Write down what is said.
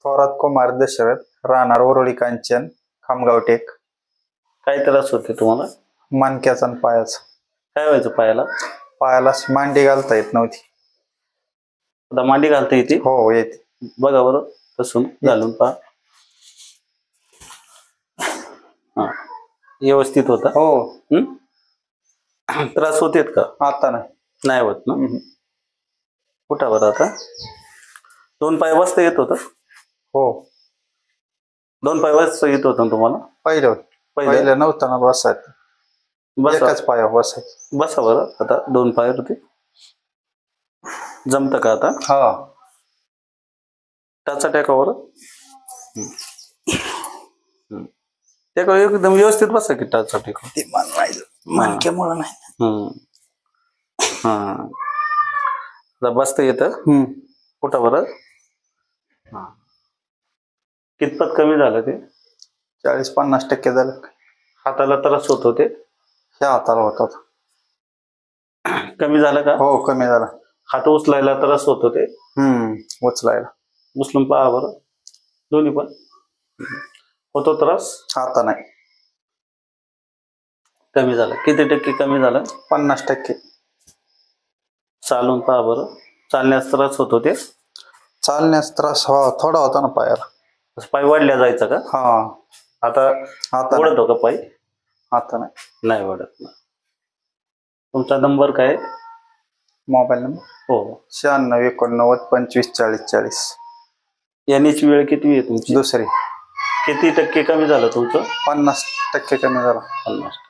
थोरात कुमार दशरथ, राहणार वरोळी कांचन, खामगाव टेक. काय त्रास होते तुम्हाला? मणक्याचा आणि पायाचा. काय व्हायचं पायाला? पायाला मांडी घालता येत नव्हती. आता मांडी घालता येते? हो येते. बघा बरं तसून घालून पहा. हा व्यवस्थित होता? हो. त्रास होतेत का? आता नाही होत ना. कुठा बरं आता? 2 पाय बसता येत होतं? हो. 2 पाय बसता येत होतं ना तुम्हाला? पहिलं नव्हतं ना बसायचं. एकाच पायावर बसायचं. बसा बरं आता 2 पायावरती. जमतं का आता? हा. टाचा टेकावर. टेका एकदम व्यवस्थित बसा की टाचा टेका. ते मणक्यामुळे नाही. हा आता बसता येतं? कुठं बरं? कितपत कमी झालं ते? 40-50% झालं. हाताला त्रास होत होते? ह्या हाताला होता. कमी झालं का? हो कमी झाला. हात उचलायला त्रास होत होते? उचलायला. उचलून पहा बरं. दोन्ही पण होतो त्रास? आता नाही. कमी झालं. किती टक्के कमी झालं? 50%. चालून पहा बरं. चालण्यास त्रास होत होते? चालण्यास त्रास थोडा होता ना पायाला. पाय वाढल्या जायचा का? हा. आता वाढतो का पाय? आता नाही वाढत ना. तुमचा नंबर काय? Mobile number? हो. 96-89-25-40-40. यानीची वेळ किती आहे तुमची? दुसरी. किती टक्के कमी झालं तुमचं? 50% कमी झाला. 50%.